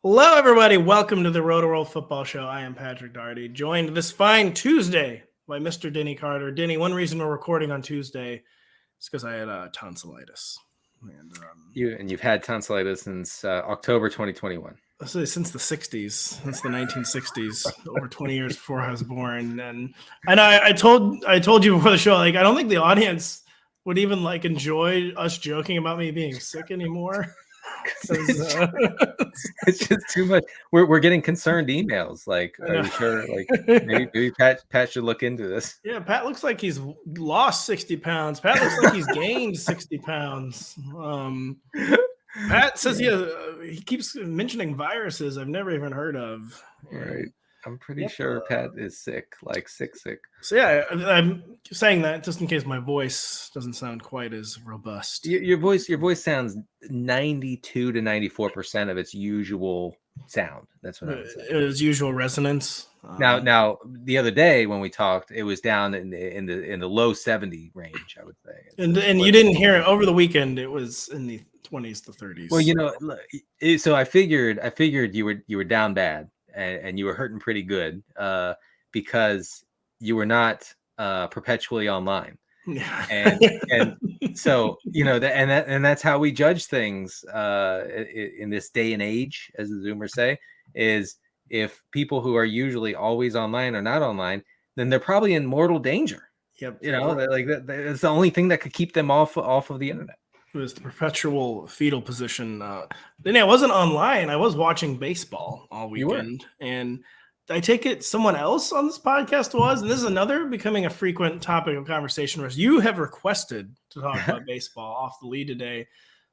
Hello, everybody. Welcome to the Rotoworld Football Show. I am Patrick Daugherty, joined this fine Tuesday by Mr. Denny Carter. Denny, one reason we're recording on Tuesday is because I had tonsillitis. And you've had tonsillitis since October 2021. Since the 60s, since the 1960s, over 20 years before I was born. And I told you before the show, like, I don't think the audience would even like enjoy us joking about me being sick anymore. It's just too much. We're getting concerned emails. Like, are you sure? Like, maybe Pat should look into this. Yeah, Pat looks like he's lost 60 pounds. Pat looks like he's gained 60 pounds. Pat says he keeps mentioning viruses I've never even heard of. Right. I'm pretty sure Pat is sick, like sick. So yeah, I'm saying that just in case my voice doesn't sound quite as robust. Your voice sounds 92 to 94% of its usual sound. That's what I would say. Its usual resonance. Now, the other day when we talked, it was down in the low 70 range, I would say. And you didn't hear it over the weekend. It was in the 20s to 30s. Well, so I figured you were down bad. And you were hurting pretty good because you were not perpetually online. And so, and that's how we judge things in this day and age, as the Zoomers say, is if people who are usually always online are not online, then they're probably in mortal danger. Yep. That's the only thing that could keep them off of the internet. It was the perpetual fetal position. Then I wasn't online. I was watching baseball all weekend. And I take it someone else on this podcast was. And this is another becoming a frequent topic of conversation where you have requested to talk about baseball off the lead today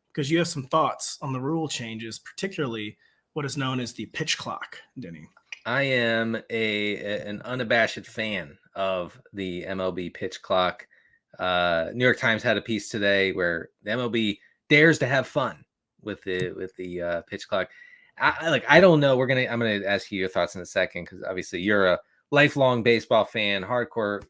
because you have some thoughts on the rule changes, particularly what is known as the pitch clock, Denny. I am an unabashed fan of the MLB pitch clock. New York Times had a piece today where the MLB dares to have fun with the pitch clock. I don't know. I'm gonna ask you your thoughts in a second because obviously you're a lifelong baseball fan, hardcore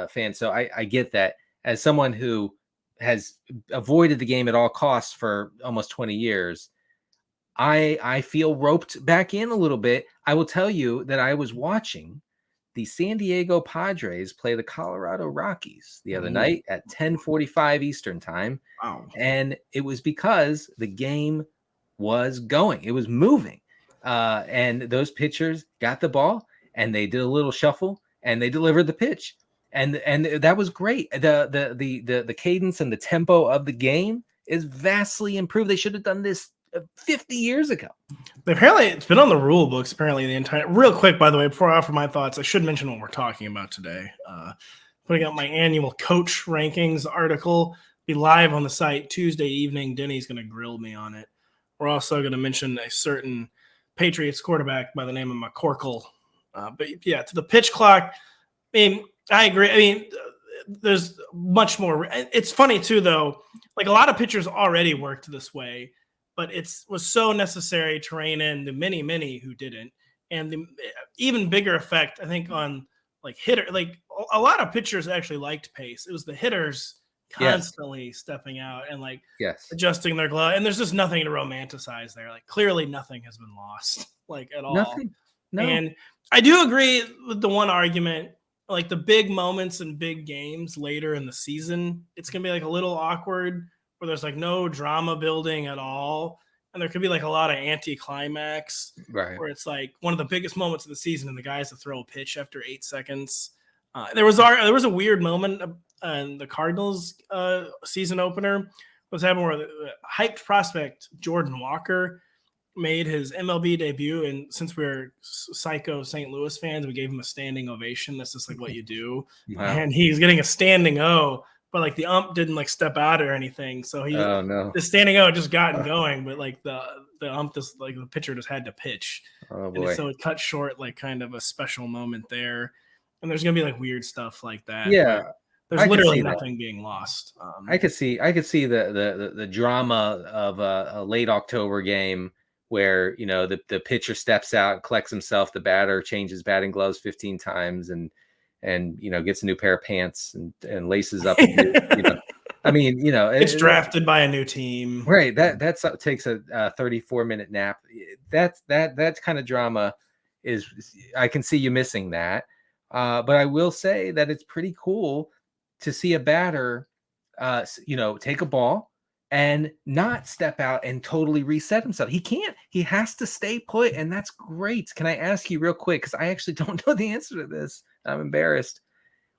fan. So I get that. As someone who has avoided the game at all costs for almost 20 years, I feel roped back in a little bit. I will tell you that I was watching the San Diego Padres play the Colorado Rockies the other night at 10:45 Eastern time. Wow. And it was because the game was going. It was moving. And those pitchers got the ball and they did a little shuffle and they delivered the pitch. And that was great. The cadence and the tempo of the game is vastly improved. They should have done this 50 years ago. Apparently, it's been on the rule books. Apparently, the entire real quick. By the way, before I offer my thoughts, I should mention what we're talking about today. Putting out my annual coach rankings article. Be live on the site Tuesday evening. Denny's going to grill me on it. We're also going to mention a certain Patriots quarterback by the name of McCorkle. But yeah, to the pitch clock. I mean, I agree. I mean, there's much more. It's funny too, though. Like a lot of pitchers already worked this way. But it was so necessary to rein in the many who didn't. And the even bigger effect, I think, on like hitter, like a lot of pitchers actually liked pace. It was the hitters constantly stepping out and like adjusting their glove. And there's just nothing to romanticize there. Like clearly nothing has been lost like at all. Nothing. No. And I do agree with the one argument, like the big moments and big games later in the season, it's going to be like a little awkward where there's like no drama building at all. And there could be like a lot of anticlimax where it's like one of the biggest moments of the season and the guy has to throw a pitch after 8 seconds. There was a weird moment in the Cardinals season opener. Was happening where the hyped prospect Jordan Walker made his MLB debut. And since we're psycho St. Louis fans, we gave him a standing ovation. That's just like what you do. Wow. And he's getting a standing O. But like the ump didn't like step out or anything, so the standing O just gotten going. But like the ump just like the pitcher just had to pitch, and so it cut short like kind of a special moment there. And there's gonna be like weird stuff like that. Yeah, there's literally nothing being lost. I could see the drama of a late October game where the pitcher steps out, collects himself, the batter changes batting gloves 15 times, and gets a new pair of pants and laces up I mean, it's drafted by a new team. Right. That takes a 34-minute nap. That kind of drama is, I can see you missing that. But I will say that it's pretty cool to see a batter, take a ball and not step out and totally reset himself. He can't. He has to stay put, and that's great. Can I ask you real quick, because I actually don't know the answer to this. I'm embarrassed.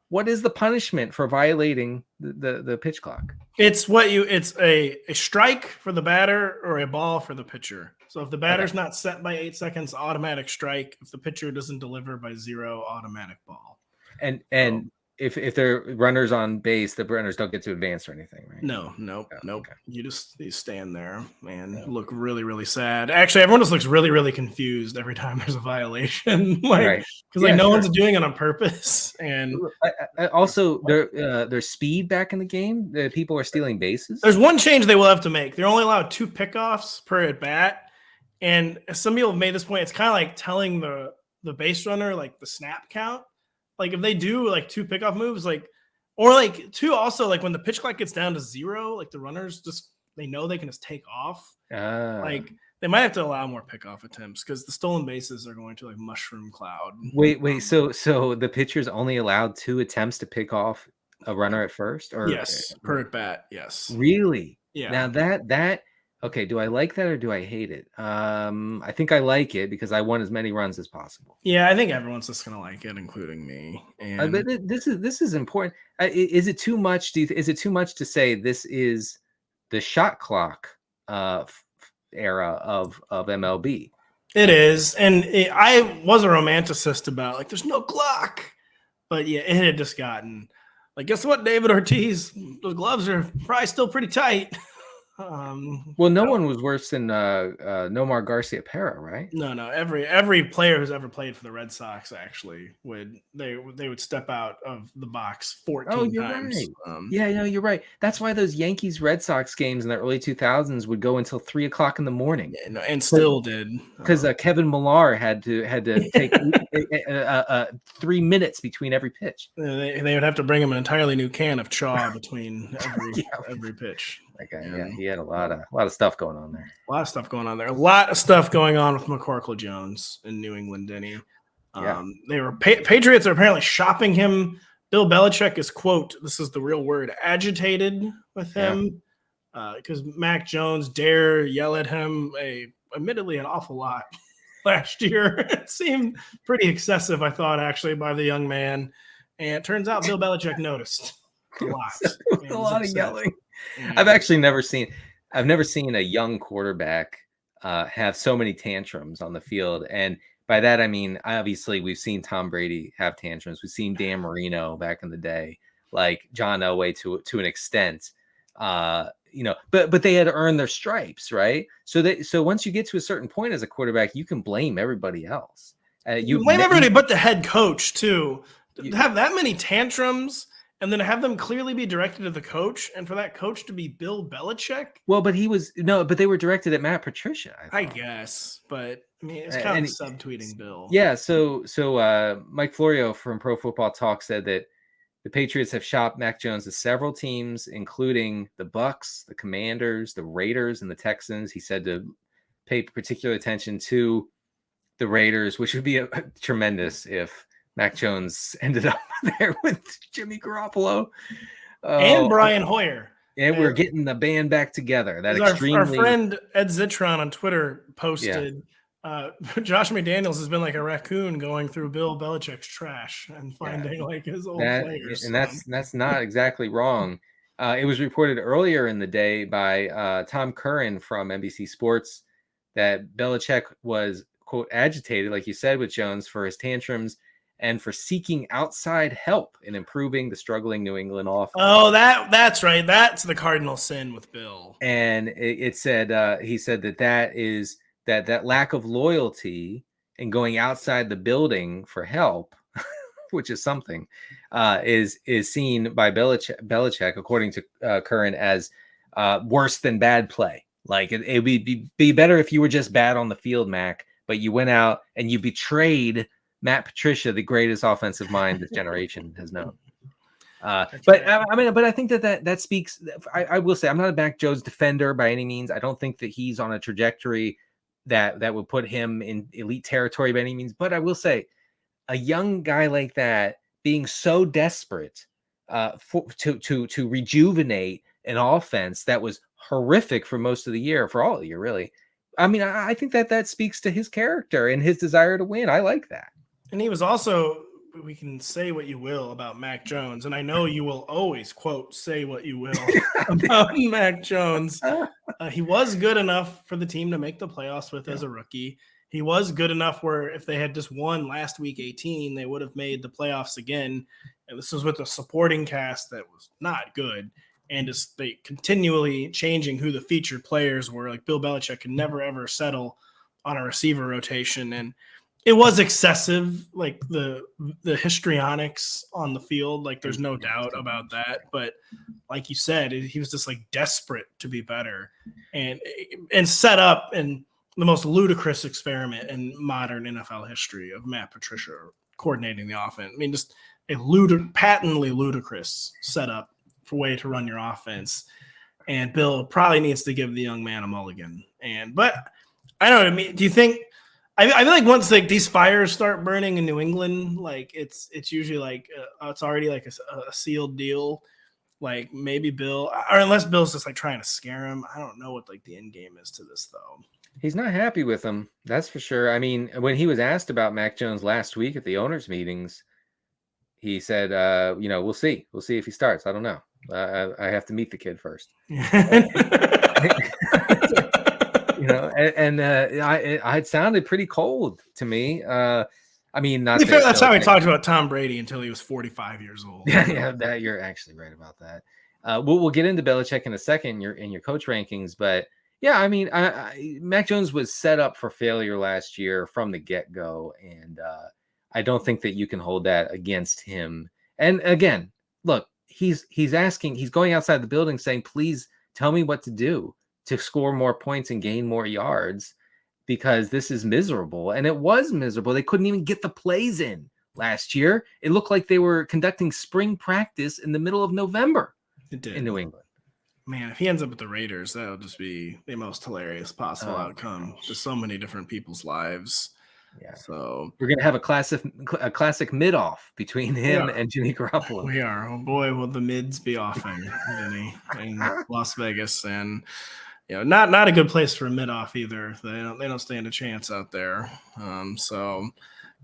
What is the punishment for violating the pitch clock? It's a strike for the batter or a ball for the pitcher. So if the batter's not set by 8 seconds, automatic strike. If the pitcher doesn't deliver by 0, automatic ball. And if they're runners on base, the runners don't get to advance or anything, right? Nope. Okay. You stand there and look really, really sad. Actually, everyone just looks really, really confused every time there's a violation, because no one's doing it on purpose. And also, there's speed back in the game. People are stealing bases. There's one change they will have to make. They're only allowed 2 pickoffs per at bat, and some people have made this point. It's kind of like telling the base runner like the snap count. Like if they do like 2 pickoff moves, or 2 also, like when the pitch clock gets down to 0, like the runners they know they can just take off. They might have to allow more pickoff attempts because the stolen bases are going to like mushroom cloud. Wait. So the pitcher's only allowed 2 attempts to pick off a runner at first, or yes, per at bat. Yes. Really? Yeah. Now that. Okay, do I like that or do I hate it? I think I like it because I want as many runs as possible. Yeah, I think everyone's just gonna like it, including me. And but this is important. Is it too much? Is it too much to say this is the shot clock era of MLB? It is, and I was a romanticist about like there's no clock, but yeah, it had just gotten like, guess what, David Ortiz? Those gloves are probably still pretty tight. Well, no one was worse than Nomar Garcia-Pera, right? No. Every player who's ever played for the Red Sox actually would step out of the box 14 times. Right. You're right. That's why those Yankees Red Sox games in the early 2000s would go until 3:00 in the morning. Yeah, and still did, because Kevin Millar had to take 3 minutes between every pitch. They would have to bring him an entirely new can of chaw between every pitch. He had a lot of stuff going on there. A lot of stuff going on there. A lot of stuff going on with McCorkle Jones in New England, Denny. They were Patriots are apparently shopping him. Bill Belichick is, quote, this is the real word, agitated with him because Mac Jones dare yell at him admittedly an awful lot last year. It seemed pretty excessive, I thought, actually, by the young man. And it turns out Bill Belichick noticed a lot. A lot of yelling. I've never seen a young quarterback have so many tantrums on the field. And by that, I mean, obviously we've seen Tom Brady have tantrums. We've seen Dan Marino back in the day, like John Elway to an extent, but they had to earn their stripes, right? So once you get to a certain point as a quarterback, you can blame everybody else. You blame everybody but the head coach too. Have that many tantrums and then have them clearly be directed at the coach, and for that coach to be Bill Belichick. Well, but they were directed at Matt Patricia, I guess, but I mean, it's kind of subtweeting Bill. Yeah. So Mike Florio from Pro Football Talk said that the Patriots have shopped Mac Jones to several teams, including the Bucks, the Commanders, the Raiders, and the Texans. He said to pay particular attention to the Raiders, which would be tremendous if Mac Jones ended up there with Jimmy Garoppolo and Brian Hoyer. And we're getting the band back together. Our friend Ed Zitron on Twitter posted, Josh McDaniels has been like a raccoon going through Bill Belichick's trash and finding like his old players. And that's not exactly wrong. It was reported earlier in the day by Tom Curran from NBC Sports that Belichick was, quote, agitated, like you said, with Jones for his tantrums and for seeking outside help in improving the struggling New England offense. Oh, that's right. That's the cardinal sin with Bill. And it said he said that is that lack of loyalty and going outside the building for help, which is something, is seen by Belichick, according to Curran, as worse than bad play. Like it would be better if you were just bad on the field, Mac, but you went out and you betrayed Matt Patricia, the greatest offensive mind this generation has known. But I think that speaks. I will say I'm not a Mac Jones defender by any means. I don't think that he's on a trajectory that would put him in elite territory by any means. But I will say, a young guy like that being so desperate to rejuvenate an offense that was horrific for most of the year, for all of the year, really. I mean, I think that speaks to his character and his desire to win. I like that. And he was also, we can say what you will about Mac Jones, and I know you will always quote, say what you will about Mac Jones. He was good enough for the team to make the playoffs with as a rookie. He was good enough where if they had just won last week 18, they would have made the playoffs again. And this was with a supporting cast that was not good. And just they continually changing who the featured players were. Like Bill Belichick could never, ever settle on a receiver rotation. And it was excessive, like the histrionics on the field. Like there's no doubt about that. But like you said, he was just like desperate to be better and set up in the most ludicrous experiment in modern NFL history of Matt Patricia coordinating the offense. I mean, just a patently ludicrous setup for way to run your offense. And Bill probably needs to give the young man a mulligan. But I don't know. I mean, do you think? I feel like once like these fires start burning in New England, like it's usually like it's already like a sealed deal. Like maybe Bill, or unless Bill's just like trying to scare him. I don't know what like the end game is to this though. He's not happy with him, that's for sure. I mean, when he was asked about Mac Jones last week at the owners' meetings, he said, we'll see. We'll see if he starts. I don't know. I have to meet the kid first. It sounded pretty cold to me. I mean, not fair, that's how he talked about Tom Brady until he was 45 years old. That you're actually right about that. We'll get into Belichick in a second in your coach rankings, but yeah, I mean, Mac Jones was set up for failure last year from the get-go, and I don't think that you can hold that against him. And again, look, he's going outside the building saying, please tell me what to do to score more points and gain more yards because this is miserable. And it was miserable. They couldn't even get the plays in last year. It looked like they were conducting spring practice in the middle of November in New England. Man, if he ends up with the Raiders, that'll just be the most hilarious possible outcome to so many different people's lives. Yeah. So we're gonna have a classic mid-off between him and Jimmy Garoppolo. We are. Oh boy, will the mids be offing, Denny, in Las Vegas, and not a good place for a mid-off either. They don't stand a chance out there. So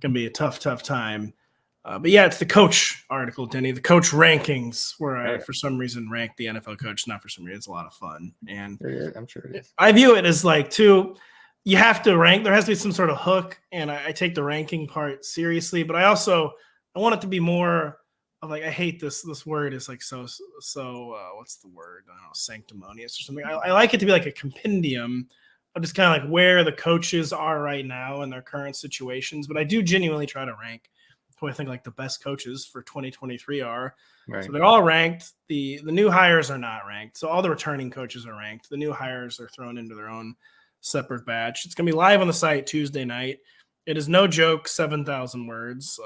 gonna be a tough time. But yeah, it's the coach article, Denny, the coach rankings, where I, for some reason, rank the NFL coach. Not for some reason. It's a lot of fun. And I'm sure it is. I view it as like, you have to rank. There has to be some sort of hook. And I take the ranking part seriously. But I want it to be more of like, I hate this word is like so what's the word? I don't know, sanctimonious or something. I like it to be like a compendium of just kind of like where the coaches are right now in their current situations. But I do genuinely try to rank who I think like the best coaches for 2023 are. Right. So they're all ranked. The new hires are not ranked. So all the returning coaches are ranked. The new hires are thrown into their own separate batch. It's going to be live on the site Tuesday night. It is no joke, 7,000 words.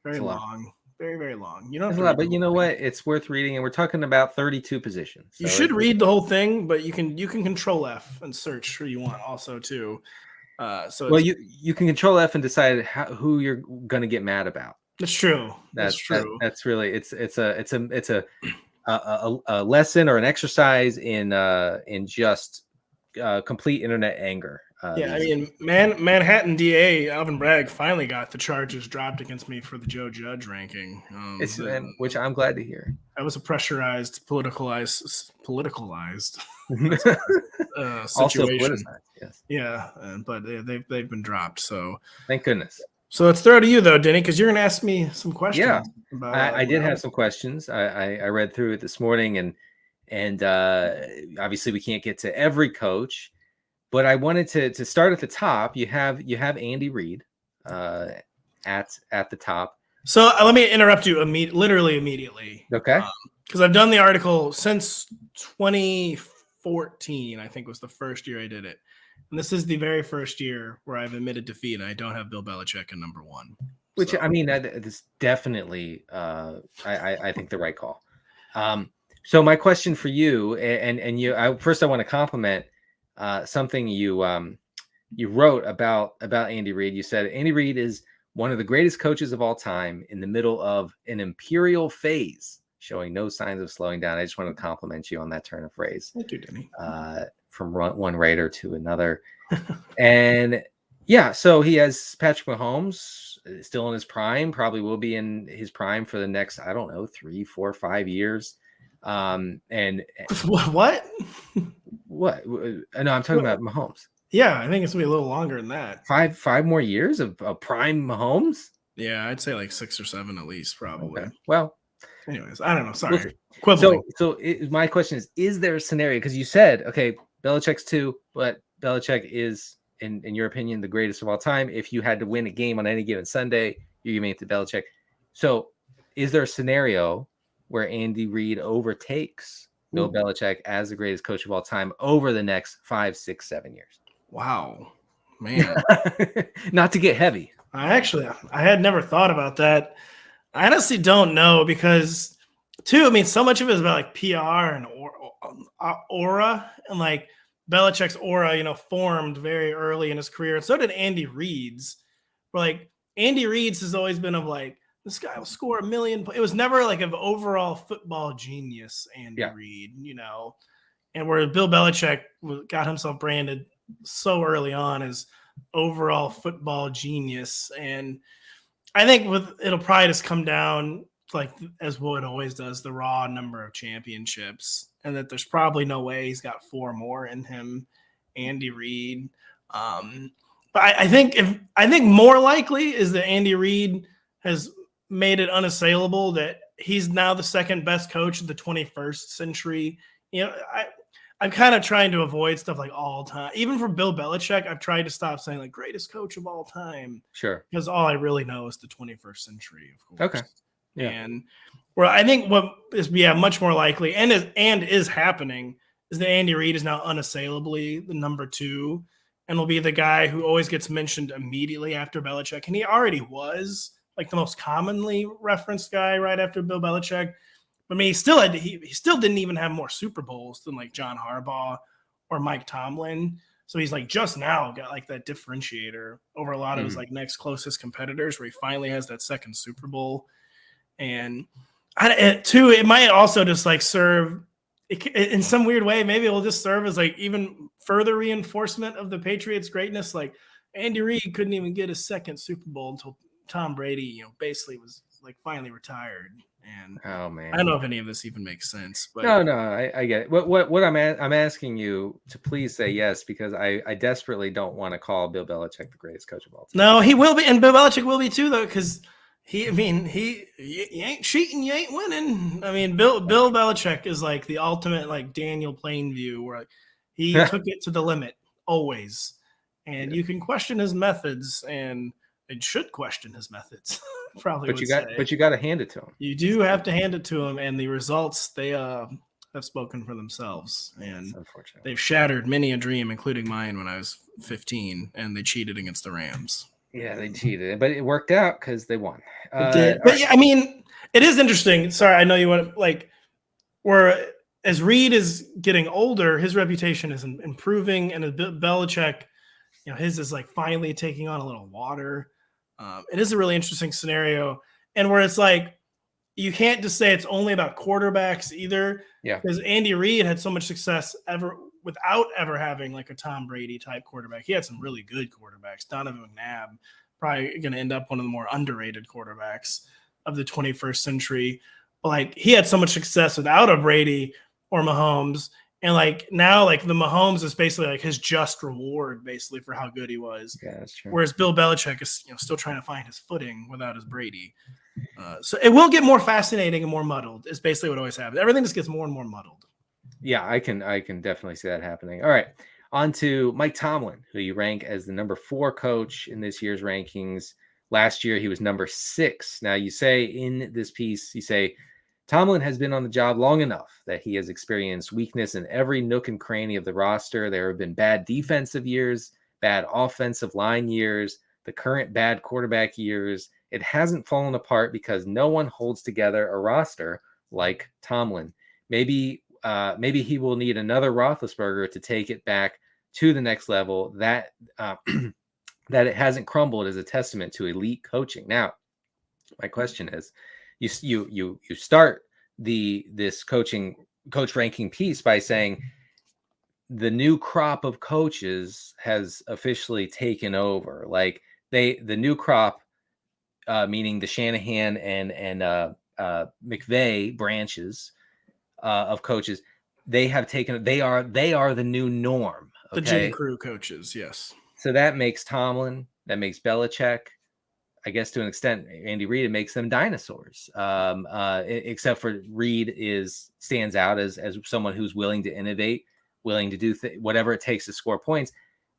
Very long. Very, very long. You know, but you know what? It's worth reading, and we're talking about 32 positions. So you should read the whole thing, but you can Control F and search who you want also too. You can Control F and decide who you're going to get mad about. That's true. That's true. That's really it's a lesson or an exercise in just complete internet anger. I mean, Manhattan DA Alvin Bragg finally got the charges dropped against me for the Joe Judge ranking, which I'm glad to hear. I was a pressurized, politicalized Also situation. Yes. Yeah, but they've been dropped. So thank goodness. So let's throw to you though, Denny, because you're going to ask me some questions. Yeah, I did have some questions. I read through it this morning, and obviously we can't get to every coach, but I wanted to start at the top. You have Andy Reid at the top. So let me interrupt you literally immediately. Okay. Because I've done the article since 2014, I think was the first year I did it. And this is the very first year where I've admitted defeat. I don't have Bill Belichick in number one. Which, So. I mean, it's definitely, I think the right call. So my question for you, and you, first I want to compliment something you wrote about Andy Reid. You said Andy Reid is one of the greatest coaches of all time in the middle of an imperial phase, showing no signs of slowing down. I just want to compliment you on that turn of phrase. Thank you, Denny. From one writer to another. And yeah, so he has Patrick Mahomes still in his prime, probably will be in his prime for the next, I don't know, 3, 4, 5 years. And what? No, I'm talking about Mahomes. Yeah, I think it's gonna be a little longer than that. 5 more years of prime Mahomes? Yeah, I'd say like 6 or 7 at least, probably. Okay. Well, anyways, I don't know. Sorry. we'll Quibbling. My question is there a scenario? Because you said, okay, Belichick's 2, but Belichick is, in your opinion, the greatest of all time. If you had to win a game on any given Sunday, you're giving it to Belichick. So is there a scenario where Andy Reid overtakes Bill Belichick as the greatest coach of all time over the next 5, 6, 7 years? Wow, man. Not to get heavy. I had never thought about that. I honestly don't know because, too, I mean, so much of it is about like PR and aura, and like Belichick's aura, formed very early in his career. And so did Andy Reid's. But like Andy Reid's has always been of like, this guy will score 1 million. It was never like an overall football genius, Andy Reid, and where Bill Belichick got himself branded so early on as overall football genius. And I think it'll probably just come down like as what it always does, the raw number of championships, and that there's probably no way he's got 4 more in him, Andy Reid. But I think more likely is that Andy Reid has made it unassailable that he's now the second best coach of the 21st century. I'm kind of trying to avoid stuff like all time. Even for Bill Belichick, I've tried to stop saying like greatest coach of all time. Sure. Because all I really know is the 21st century, of course. Okay. Yeah. And where I think what is much more likely and is happening is that Andy Reid is now unassailably the number 2 and will be the guy who always gets mentioned immediately after Belichick. And he already was like the most commonly referenced guy right after Bill Belichick. I mean, he still didn't even have more Super Bowls than like John Harbaugh or Mike Tomlin. So he's like just now got like that differentiator over a lot of his like next closest competitors, where he finally has that second Super Bowl. And it might also just like serve in some weird way. Maybe it will just serve as like even further reinforcement of the Patriots' greatness. Like Andy Reid couldn't even get his second Super Bowl until Tom Brady, basically was like finally retired. And oh man, I don't know if any of this even makes sense. But no, I get it. What I'm asking you to please say yes, because I desperately don't want to call Bill Belichick the greatest coach of all time. No, he will be, and Bill Belichick will be too, though, because you ain't cheating, you ain't winning. I mean, Bill Belichick is like the ultimate like Daniel Plainview, where he took it to the limit always, and you can question his methods, and it should question his methods. Probably, but you got to hand it to him. You do have to hand it to him, and the results they have spoken for themselves, and they've shattered many a dream, including mine when I was 15, and they cheated against the Rams. Yeah, they cheated, but it worked out because they won. It did, but yeah, I mean, it is interesting. Sorry, I know you want to like where as Reid is getting older, his reputation is improving, and Belichick, his is like finally taking on a little water. It is a really interesting scenario, and where it's like you can't just say it's only about quarterbacks either. Yeah, because Andy Reid had so much success without ever having like a Tom Brady type quarterback. He had some really good quarterbacks. Donovan McNabb, probably going to end up one of the more underrated quarterbacks of the 21st century. But like he had so much success without a Brady or Mahomes. And like now, like the Mahomes is basically like his just reward, basically for how good he was. Yeah, that's true. Whereas Bill Belichick is still trying to find his footing without his Brady. So it will get more fascinating and more muddled. Is basically what always happens. Everything just gets more and more muddled. Yeah, I can definitely see that happening. All right, on to Mike Tomlin, who you rank as the number 4 coach in this year's rankings. Last year, he was number 6. Now, you say in this piece, Tomlin has been on the job long enough that he has experienced weakness in every nook and cranny of the roster. There have been bad defensive years, bad offensive line years, the current bad quarterback years, It hasn't fallen apart because no one holds together a roster like Tomlin. Maybe he will need another Roethlisberger to take it back to the next level. That that it hasn't crumbled is a testament to elite coaching. Now, my question is, you start this coach ranking piece by saying the new crop of coaches has officially taken over. Like the new crop, meaning the Shanahan and McVay branches of coaches, they are the new norm. Okay? The Jim Crew coaches, yes. So that makes Tomlin, that makes Belichick, I guess to an extent, Andy Reid, it makes them dinosaurs. Except for Reid stands out as someone who's willing to innovate, willing to do whatever it takes to score points.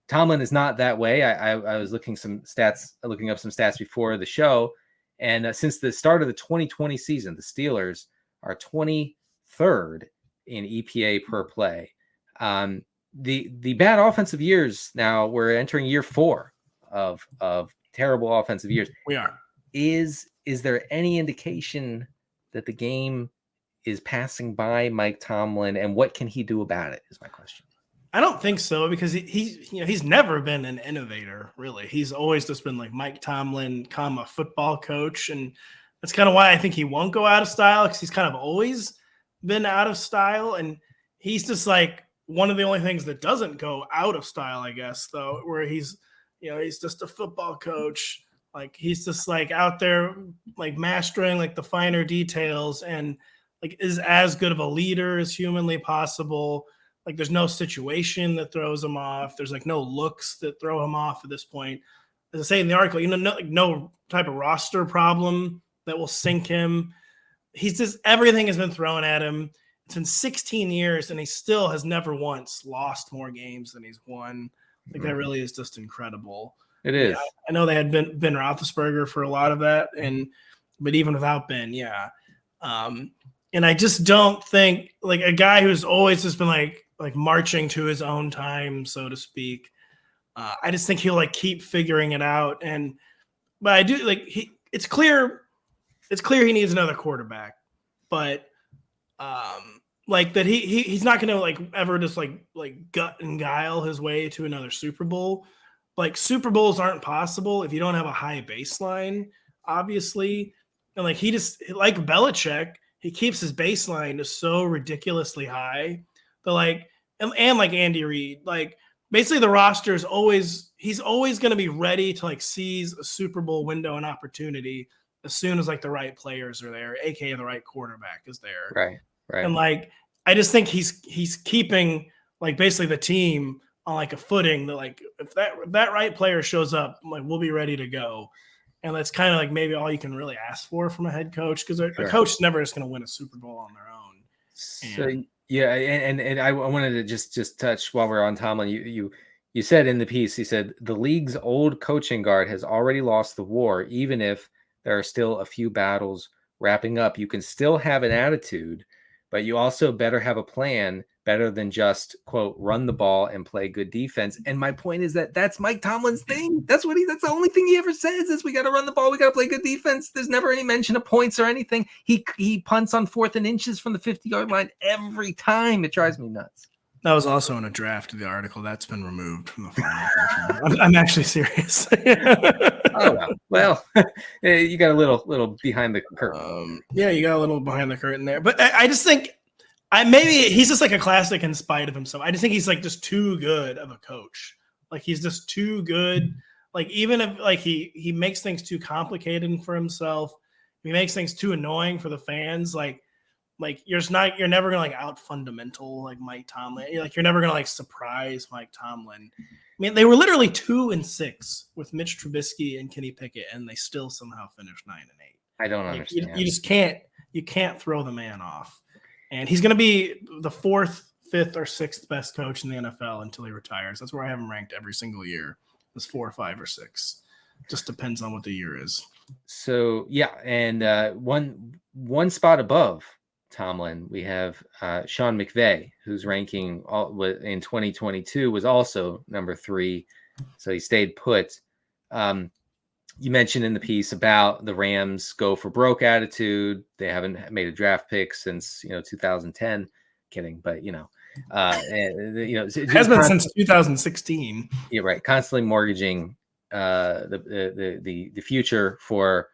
Tomlin is not that way. I was looking up some stats before the show, and since the start of the 2020 season, the Steelers are 23rd in EPA per play. The bad offensive years, now we're entering year 4 of terrible offensive years. We are. Is there any indication that the game is passing by Mike Tomlin, and what can he do about it is my question. I don't think so, because he's never been an innovator, really. He's always just been like Mike Tomlin, a football coach, and that's kind of why I think he won't go out of style, because he's kind of always been out of style, and he's just like one of the only things that doesn't go out of style, I guess, though, where he's just a football coach. Like he's just like out there, like mastering like the finer details, and like is as good of a leader as humanly possible. Like there's no situation that throws him off. There's like no looks that throw him off at this point. As I say in the article, no type of roster problem that will sink him. He's just, everything has been thrown at him. It's been 16 years, and he still has never once lost more games than he's won. Like that really is just incredible. It is. Yeah, I know they had Ben Roethlisberger for a lot of that, but even without Ben, yeah. And I just don't think, like, a guy who's always just been like marching to his own time, so to speak. I just think he'll like keep figuring it out. But I do like it's clear he needs another quarterback, but like that he's not gonna like ever just like gut and guile his way to another Super Bowl. Like Super Bowls aren't possible if you don't have a high baseline, obviously. And like he just, like Belichick, he keeps his baseline just so ridiculously high. But like and like Andy Reid, like basically the roster is he's always going to be ready to like seize a Super Bowl window and opportunity as soon as like the right players are there, aka the right quarterback is there. Right. And like I just think he's keeping like basically the team on like a footing that like if that right player shows up, like we'll be ready to go. And that's kind of like maybe all you can really ask for from a head coach, because a coach is never just going to win a Super Bowl on their own. So yeah, and I wanted to just touch while we're on Tomlin. You said in the piece, he said the league's old coaching guard has already lost the war. Even if there are still a few battles wrapping up, you can still have an attitude, but you also better have a plan, better than just, quote, run the ball and play good defense. And my point is that's Mike Tomlin's thing. That's the only thing he ever says is we got to run the ball. We got to play good defense. There's never any mention of points or anything. He punts on 4th and inches from the 50-yard line every time. It drives me nuts. That was also in a draft of the article. That's been removed from the final. I'm actually serious. Oh, well, you got a little behind the curtain. Yeah, you got a little behind the curtain there. But I just think maybe he's just like a classic in spite of himself. I just think he's like just too good of a coach. Like he's just too good. Like even if like he makes things too complicated for himself, he makes things too annoying for the fans. Like you're never gonna like out fundamental like Mike Tomlin. You're never gonna like surprise Mike Tomlin. I mean, they were literally 2-6 with Mitch Trubisky and Kenny Pickett, and they still somehow finished 9-8. I don't understand. You just can't throw the man off. And he's gonna be the 4th, 5th, or 6th best coach in the NFL until he retires. That's where I have him ranked every single year. It's 4, 5, or 6. Just depends on what the year is. So yeah, and one spot above Tomlin, we have Sean McVay, whose ranking in 2022 was also number 3, so he stayed put. You mentioned in the piece about the Rams go for broke attitude. They haven't made a draft pick since 2010. Kidding, but It has been since 2016. Yeah, right. Constantly mortgaging the future for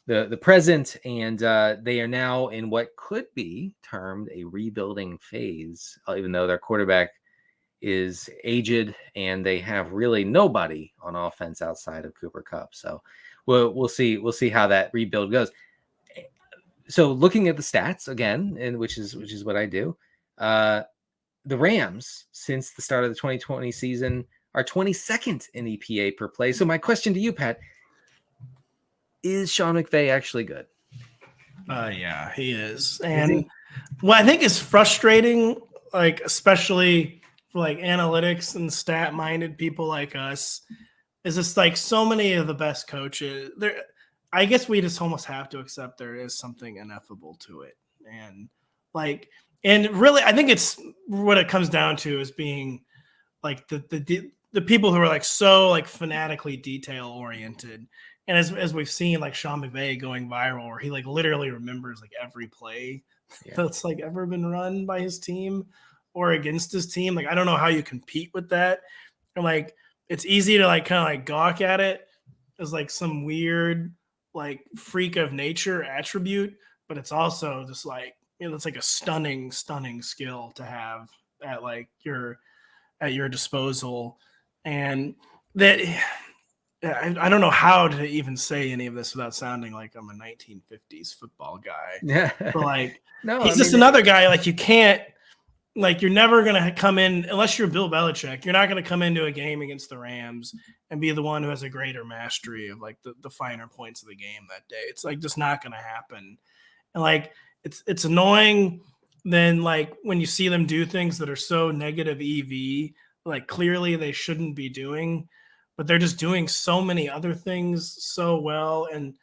the present, and they are now in what could be termed a rebuilding phase, even though their quarterback is aged and they have really nobody on offense outside of Cooper Kupp. So we'll see how that rebuild goes. So looking at the stats again, and which is what I do, the Rams since the start of the 2020 season are 22nd in EPA per play. So my question to you, Pat, is Sean McVay actually good? Yeah, he is. And what I think is frustrating, like especially for like analytics and stat minded people like us, is just like so many of the best coaches there. I guess we just almost have to accept there is something ineffable to it. And really, I think it's what it comes down to is being like the people who are like so like fanatically detail oriented. And as we've seen, like Sean McVay going viral, where he like literally remembers like every play that's like ever been run by his team or against his team. Like, I don't know how you compete with that. And like, it's easy to like kind of like gawk at it as like some weird like freak of nature attribute, but it's also just like, it's like a stunning skill to have at like at your disposal. And that I don't know how to even say any of this without sounding like I'm a 1950s football guy. Yeah. But like, no, he's just another guy. Like, you can't, like, you're never going to come in, unless you're Bill Belichick, you're not going to come into a game against the Rams and be the one who has a greater mastery of like the finer points of the game that day. It's like just not going to happen. And like, it's annoying then like when you see them do things that are so negative EV, like clearly they shouldn't be doing, but they're just doing so many other things so well and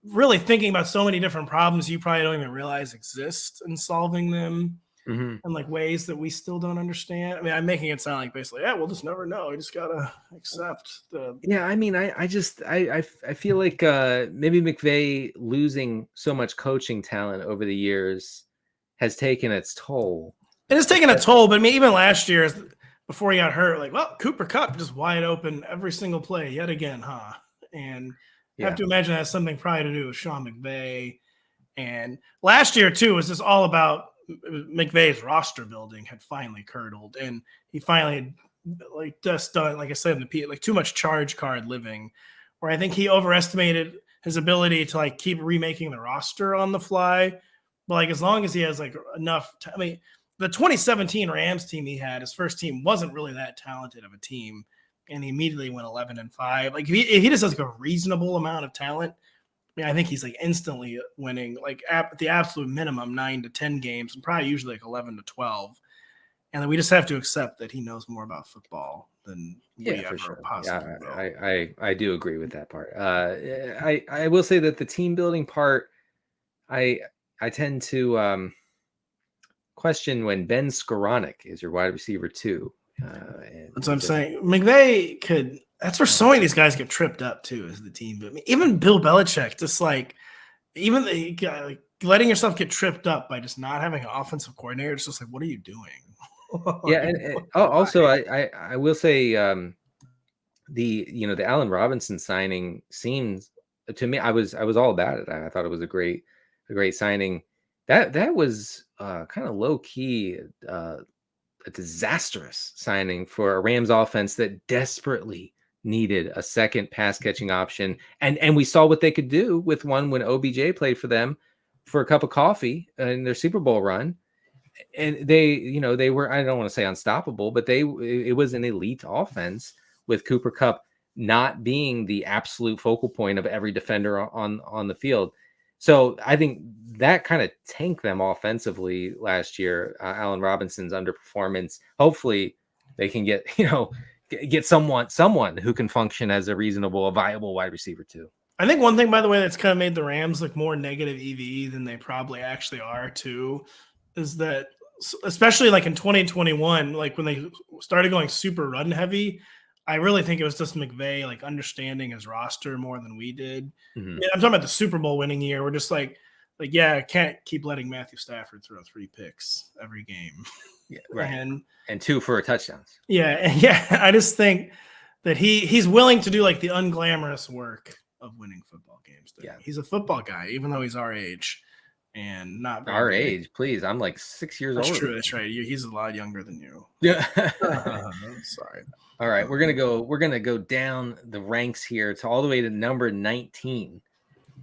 really thinking about so many different problems you probably don't even realize exist and solving them in like ways that we still don't understand. I mean, I'm making it sound like basically, yeah, we'll just never know. You just gotta accept the. Yeah, I mean, I feel like maybe McVay losing so much coaching talent over the years has taken its toll. It has taken a toll, but I mean, even last year, before he got hurt, like, well, Cooper Kupp just wide open every single play yet again, huh? And I have to imagine that has something probably to do with Sean McVay. And last year, too, was just all about McVay's roster building had finally curdled. And he finally like just done, like I said, in the like too much charge card living, where I think he overestimated his ability to like keep remaking the roster on the fly. But like, as long as he has like enough, I mean, the 2017 Rams team he had, his first team wasn't really that talented of a team, and he immediately went 11-5. Like, if he just has like a reasonable amount of talent, I mean, I think he's like instantly winning, like at the absolute minimum 9 to 10 games, and probably usually like 11 to 12. And then we just have to accept that he knows more about football than we ever possibly will. I do agree with that part. I will say that the team building part, I tend to question when Ben Skoranek is your wide receiver too. That's what I'm saying. McVay could. That's where so many of these guys get tripped up too, as the team. But I mean, even Bill Belichick, just like even like letting yourself get tripped up by just not having an offensive coordinator. It's just like, what are you doing? Yeah, and also I will say the Allen Robinson signing seems to me, I was all about it. I thought it was a great signing. That was kind of low key a disastrous signing for a Rams offense that desperately needed a second pass catching option, and we saw what they could do with one when OBJ played for them for a cup of coffee in their Super Bowl run. And they were, I don't want to say unstoppable, but it was an elite offense with Cooper Kupp not being the absolute focal point of every defender on the field. So I think that kind of tanked them offensively last year. Allen Robinson's underperformance. Hopefully they can get someone who can function as a viable wide receiver too. I think one thing, by the way, that's kind of made the Rams look more negative EV than they probably actually are too, is that especially like in 2021, like when they started going super run heavy, I really think it was just McVay like understanding his roster more than we did. Mhm. I'm talking about the Super Bowl winning year. We're just like yeah, I can't keep letting Matthew Stafford throw 3 picks every game. Yeah, right. And 2 for touchdowns. yeah, I just think that he's willing to do like the unglamorous work of winning football games. Yeah. He's a football guy, even though he's our age and not very Our big. age, please. I'm like 6 years That's older. true. That's right. He's a lot younger than you. Yeah. Sorry. All right, we're gonna go down the ranks here to all the way to number 19,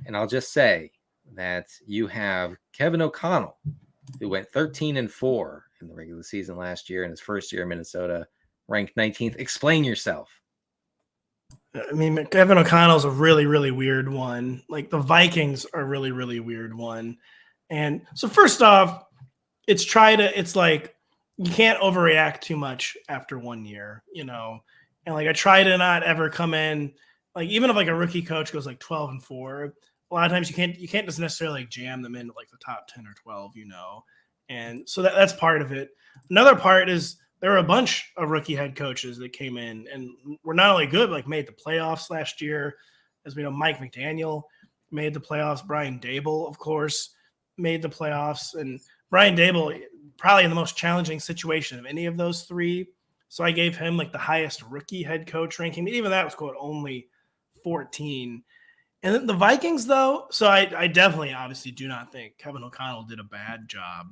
and I'll just say that you have Kevin O'Connell, who went 13-4 in the regular season last year in his first year in Minnesota, ranked 19th. Explain yourself. I mean, Kevin O'Connell's a really, really weird one. Like the Vikings are a really, really weird one. And so first off, it's like you can't overreact too much after 1 year, And like I try to not ever come in like even if like a rookie coach goes like 12-4, a lot of times you can't just necessarily like jam them into like the top 10 or 12, And so that's part of it. Another part is there were a bunch of rookie head coaches that came in and were not only good, but like made the playoffs last year. As we know, Mike McDaniel made the playoffs. Brian Daboll, of course, made the playoffs. And Brian Daboll, probably in the most challenging situation of any of those three. So I gave him like the highest rookie head coach ranking. Even that was quote only 14. And then the Vikings, though, so I definitely obviously do not think Kevin O'Connell did a bad job.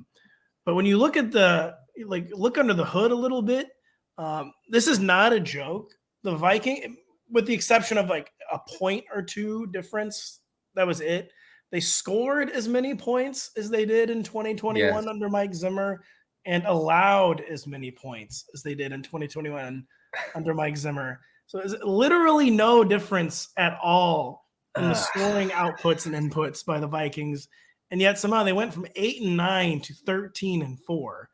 But when you look at look under the hood a little bit, this is not a joke. The Viking, with the exception of like a point or two difference, that was it. They scored as many points as they did in 2021 under Mike Zimmer and allowed as many points as they did in 2021 under Mike Zimmer. So there's literally no difference at all in the scoring outputs and inputs by the Vikings. And yet somehow they went from 8-9 to 13-4.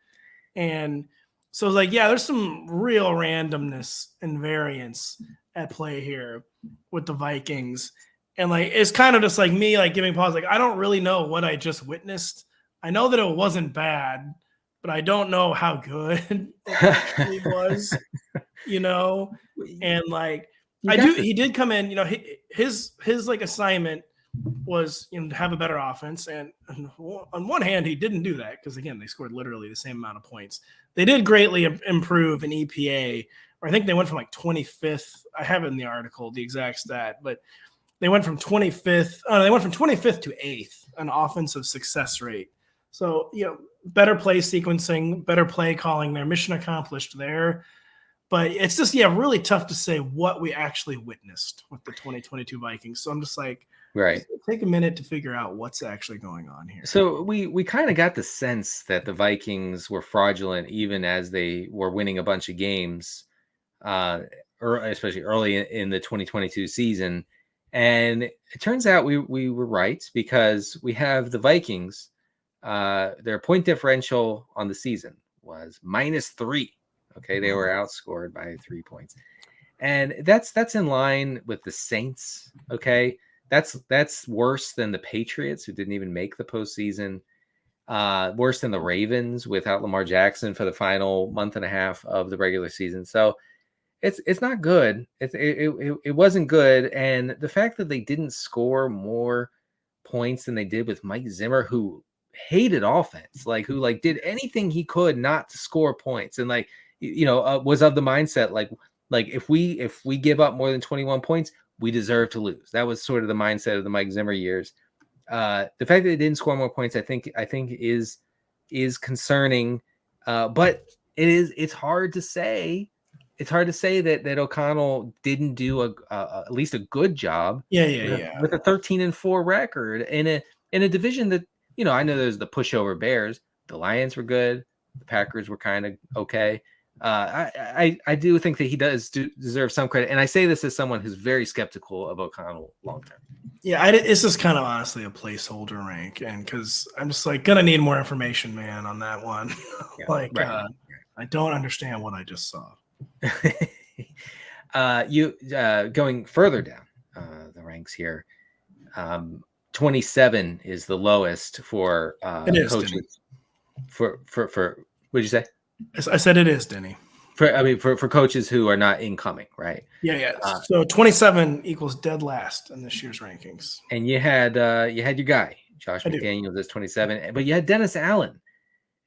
And so it's like, yeah, there's some real randomness and variance at play here with the Vikings. And like, it's kind of just like me, like giving pause. Like, I don't really know what I just witnessed. I know that it wasn't bad, but I don't know how good it actually was, and like, he did come in, his like assignment was, to have a better offense. And on one hand, he didn't do that because, again, they scored literally the same amount of points. They did greatly improve in EPA, or I think they went from like 25th. I have it in the article, the exact stat, but they went from 25th. They went from 25th to 8th on offensive success rate. So, better play sequencing, better play calling there, mission accomplished there. But it's just, really tough to say what we actually witnessed with the 2022 Vikings. So I'm just like, right. Take a minute to figure out what's actually going on here. So we kind of got the sense that the Vikings were fraudulent even as they were winning a bunch of games, especially early in the 2022 season. And it turns out we were right because we have the Vikings. Their point differential on the season was -3. Okay, they were outscored by 3 points, and that's in line with the Saints. Okay, that's worse than the Patriots, who didn't even make the postseason. Worse than the Ravens without Lamar Jackson for the final month and a half of the regular season. So it's not good. It wasn't good, and the fact that they didn't score more points than they did with Mike Zimmer, who hated offense, who did anything he could not to score points, and was of the mindset like if we give up more than 21 points, we deserve to lose. That was sort of the mindset of the Mike Zimmer years. The fact that they didn't score more points, I think is concerning. But it's hard to say. It's hard to say that O'Connell didn't do at least a good job. With a 13-4 record in a division that, I know there's the pushover Bears. The Lions were good. The Packers were kind of okay. I do think that he does deserve some credit. And I say this as someone who's very skeptical of O'Connell long term. Yeah, it's just kind of honestly a placeholder rank. And because I'm just like going to need more information, man, on that one. Right. I don't understand what I just saw. Going further down the ranks here, 27 is the lowest for it is, coaches. For what did you say? I said it is, Denny. For coaches who are not incoming, right? Yeah. So 27 equals dead last in this year's rankings. And you had your guy Josh McDaniels as 27, but you had Dennis Allen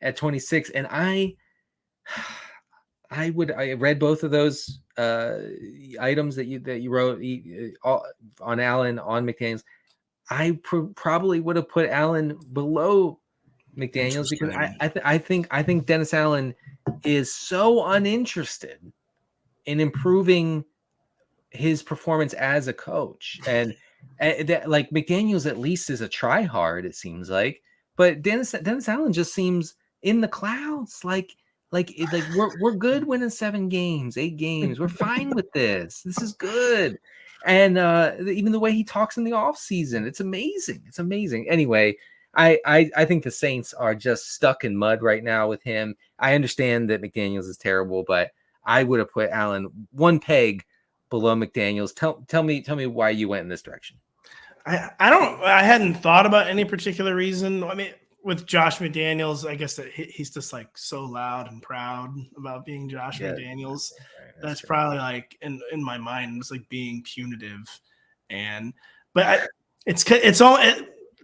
at 26, and I read both of those items that you wrote on Allen, on McDaniels. I probably would have put Allen below McDaniels because I think Dennis Allen is so uninterested in improving his performance as a coach, and that, like, McDaniels at least is a try hard, it seems like, but Dennis Allen just seems in the clouds. Like we're good winning 7 games, 8 games. We're fine with this. This is good. And even the way he talks in the off season, it's amazing. It's amazing. Anyway, I think the Saints are just stuck in mud right now with him. I understand that McDaniels is terrible, but I would have put Allen one peg below McDaniels. Tell me why you went in this direction. I hadn't thought about any particular reason. I mean, with Josh McDaniels, I guess that he's just like so loud and proud about being Josh McDaniels. That's probably like in my mind, it's like being punitive. It's all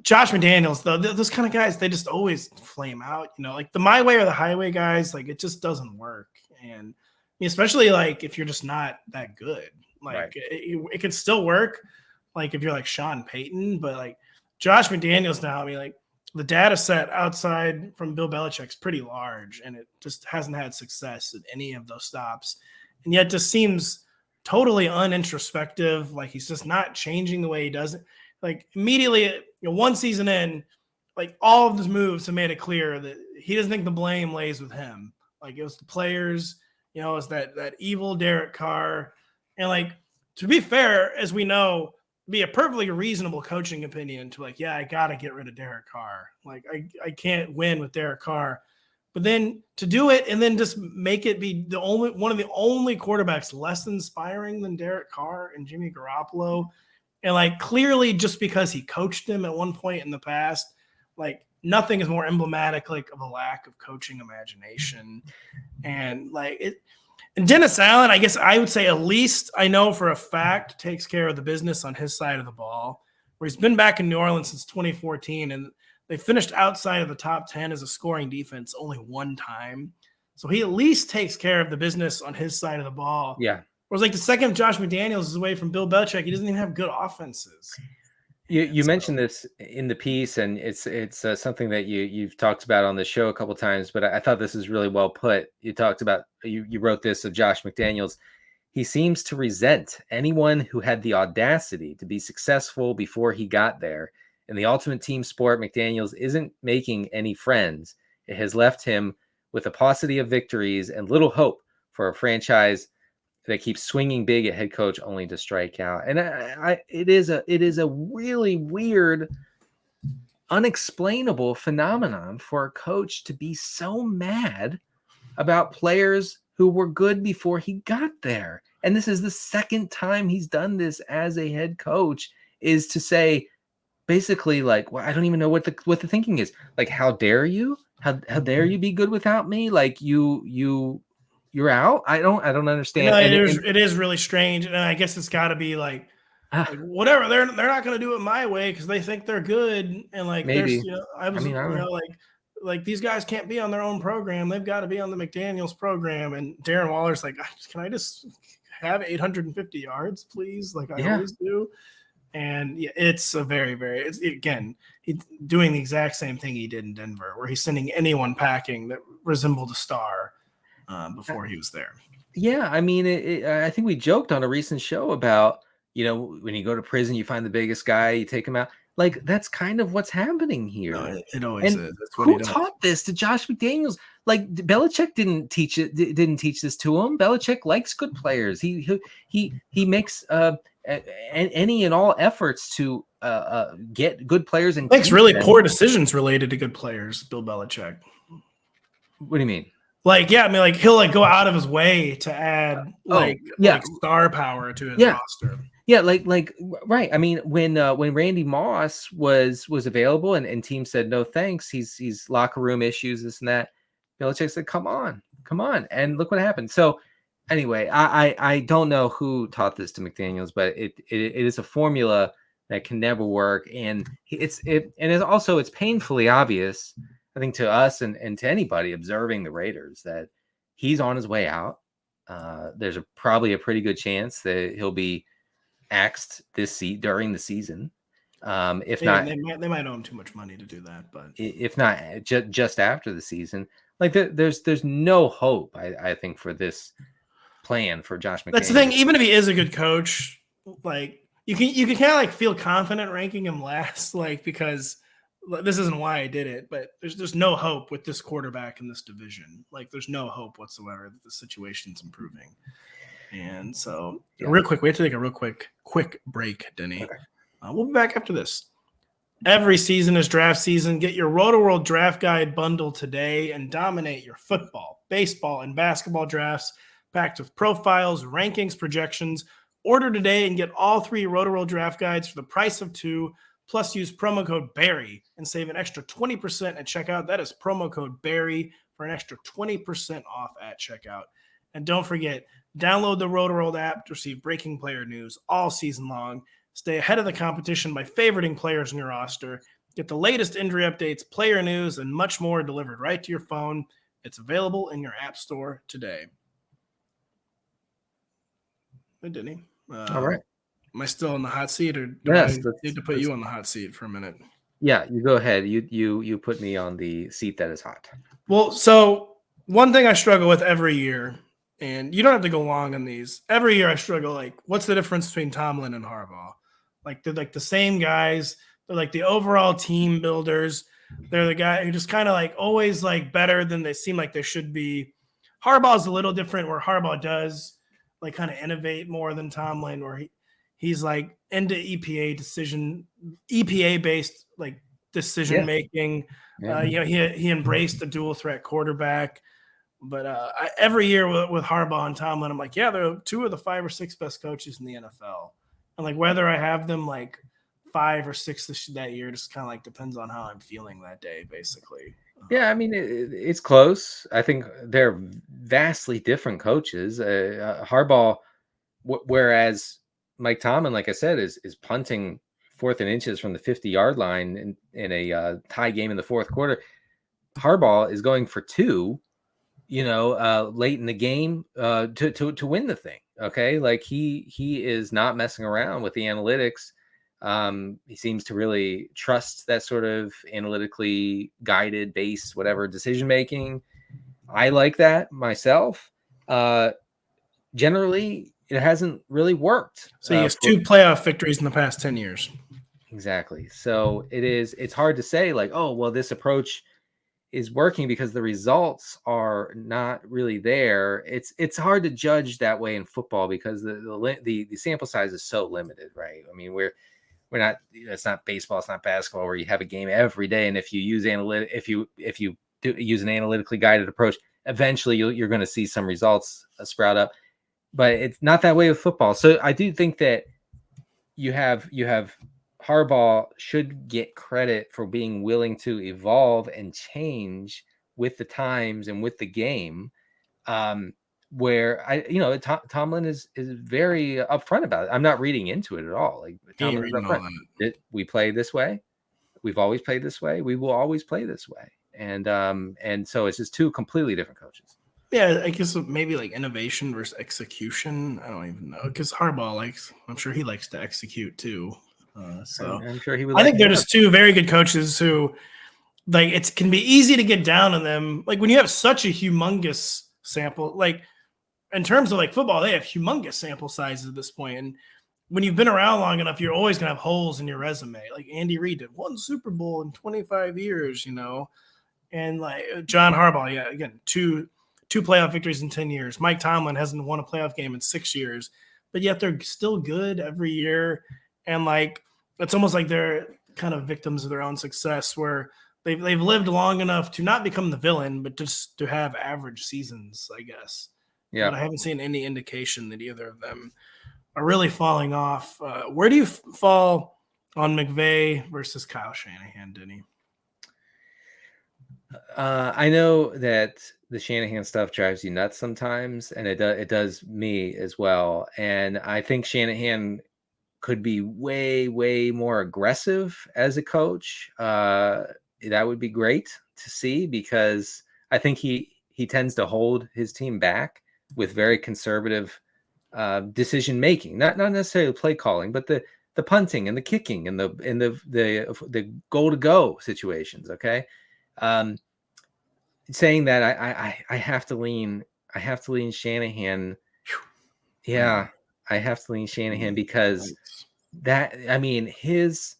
Josh McDaniels though. Those kind of guys, they just always flame out. Like the my way or the highway guys. Like it just doesn't work. And especially like if you're just not that good, like it can still work. Like if you're like Sean Payton, but like Josh McDaniels now, I mean, like the data set outside from Bill Belichick's pretty large, and it just hasn't had success at any of those stops, and yet just seems totally unintrospective. Like he's just not changing the way he does it. Like immediately, one season in, like all of his moves have made it clear that he doesn't think the blame lays with him. Like it was the players. It's that evil Derek Carr. And like, to be fair, as we know, be a perfectly reasonable coaching opinion to like, yeah, I got to get rid of Derek Carr. Like I can't win with Derek Carr. But then to do it and then just make it be one of the only quarterbacks less inspiring than Derek Carr and Jimmy Garoppolo. And like clearly just because he coached him at one point in the past, like nothing is more emblematic like of a lack of coaching imagination. And like it, and Dennis Allen, I guess I would say at least I know for a fact takes care of the business on his side of the ball, where he's been back in New Orleans since 2014, and they finished outside of the top 10 as a scoring defense only one time. So he at least takes care of the business on his side of the ball. Yeah. Whereas like the second Josh McDaniels is away from Bill Belichick, he doesn't even have good offenses. You mentioned this in the piece, and it's something that you've talked about on the show a couple of times, but I thought this is really well put. You talked about, you wrote this of Josh McDaniels. He seems to resent anyone who had the audacity to be successful before he got there. In the ultimate team sport, McDaniels isn't making any friends. It has left him with a paucity of victories and little hope for a franchise that keeps swinging big at head coach only to strike out. And it is a really weird, unexplainable phenomenon for a coach to be so mad about players who were good before he got there. And this is the second time he's done this as a head coach, is to say basically like, well, I don't even know what the thinking is. Like, how dare you? How dare you be good without me? Like you're out. I don't understand. No, it is really strange, and I guess it's got to be like whatever. They're not going to do it my way because they think they're good, and like maybe like these guys can't be on their own program. They've got to be on the McDaniels program. And Darren Waller's like, can I just have 850 yards, please? Like I always do. And yeah, it's a very, very, again, he's doing the exact same thing he did in Denver, where he's sending anyone packing that resembled a star before he was there. Yeah, I mean, I think we joked on a recent show about, when you go to prison, you find the biggest guy, you take him out. Like, that's kind of what's happening here. No, it always is. That's what who taught this to Josh McDaniels? Like, Belichick didn't teach this to him. Belichick likes good players. He makes any and all efforts to get good players and makes really poor decisions related to good players. Bill Belichick. What do you mean? Like, yeah, I mean, like he'll like go out of his way to add like star power to his roster. Yeah, like right. I mean, when Randy Moss was available and team said no thanks, he's locker room issues, this and that. Belichick said, "Come on, Come on. And look what happened. So anyway, I don't know who taught this to McDaniels, but it is a formula that can never work. And it's painfully obvious, I think, to us and to anybody observing the Raiders, that he's on his way out. There's probably a pretty good chance that he'll be axed during the season. If not, they might owe him too much money to do that, but if not just after the season, like there's no hope, I think, for this plan for Josh McDaniels. That's the thing. Even if he is a good coach, like you can kind of like feel confident ranking him last, like, because this isn't why I did it, but there's no hope with this quarterback in this division. Like, there's no hope whatsoever that the situation's improving. And so, real quick, we have to take a real quick break, Denny. Okay. We'll be back after this. Every season is draft season. Get your Rotoworld Draft Guide bundle today and dominate your football, baseball, and basketball drafts, packed with profiles, rankings, projections. Order today and get all 3 Rotoworld Draft Guides for the price of 2. Plus, use promo code Barry and save an extra 20% at checkout. That is promo code Barry for an extra 20% off at checkout. And don't forget, download the Rotoworld app to receive breaking player news all season long. Stay ahead of the competition by favoriting players in your roster. Get the latest injury updates, player news, and much more delivered right to your phone. It's available in your app store today. Hey, Denny. All right. Am I still in the hot seat, or do I need to put you on the hot seat for a minute? Yeah, you go ahead. You put me on the seat that is hot. Well, so one thing I struggle with every year, and you don't have to go long on these. Every year I struggle, like, what's the difference between Tomlin and Harbaugh? Like, they're like the same guys. They're like the overall team builders. They're the guy who just kind of like always like better than they seem like they should be. Harbaugh's a little different, where Harbaugh does like kind of innovate more than Tomlin, where he's like into EPA based like decision making. He embraced the dual threat quarterback. But every year with Harbaugh and Tomlin, I'm like, yeah, they're 2 of the 5 or 6 best coaches in the NFL. And like whether I have them like 5 or 6 that year just kind of like depends on how I'm feeling that day, basically. Yeah, I mean, it's close. I think they're vastly different coaches. Harbaugh, whereas Mike Tomlin, like I said, is punting 4th and inches from the 50-yard line in a tie game in the 4th quarter. Harbaugh is going for 2, late in the game to win the thing. Okay, like he is not messing around with the analytics. He seems to really trust that sort of analytically guided base, whatever decision making. I like that myself. Generally, it hasn't really worked. So he has 2 playoff victories in the past 10 years. Exactly. So it's hard to say like, oh, well, this approach is working because the results are not really there. It's hard to judge that way in football because the sample size is so limited, right? I mean, we're not, it's not baseball, it's not basketball where you have a game every day, and if you use use an analytically guided approach, eventually you're going to see some results sprout up. But it's not that way with football. So I do think that you have Harbaugh should get credit for being willing to evolve and change with the times and with the game. Where Tomlin is very upfront about it. I'm not reading into it at all. Like, Tomlin is upfront. We play this way. We've always played this way. We will always play this way. And so it's just 2 completely different coaches. Yeah, I guess maybe like innovation versus execution. I don't even know, because Harbaugh I'm sure he likes to execute too. So I'm sure he would. I think they're just 2 very good coaches who, like, it can be easy to get down on them. Like, when you have such a humongous sample, like in terms of like football, they have humongous sample sizes at this point. And when you've been around long enough, you're always going to have holes in your resume. Like Andy Reid did 1 Super Bowl in 25 years, and like John Harbaugh, yeah, again, two playoff victories in 10 years. Mike Tomlin hasn't won a playoff game in 6 years, but yet they're still good every year. And like, it's almost like they're kind of victims of their own success, where they've lived long enough to not become the villain, but just to have average seasons, I guess. Yeah. But I haven't seen any indication that either of them are really falling off. Where do you fall on McVay versus Kyle Shanahan, Denny? I know that the Shanahan stuff drives you nuts sometimes, and it does me as well. And I think Shanahan could be way, way more aggressive as a coach. That would be great to see, because I think he tends to hold his team back with very conservative decision making, not necessarily play calling, but the punting and the kicking and the goal to go situations. Okay. Saying that, I have to lean Shanahan. Yeah, I have to lean Shanahan, because that, I mean, his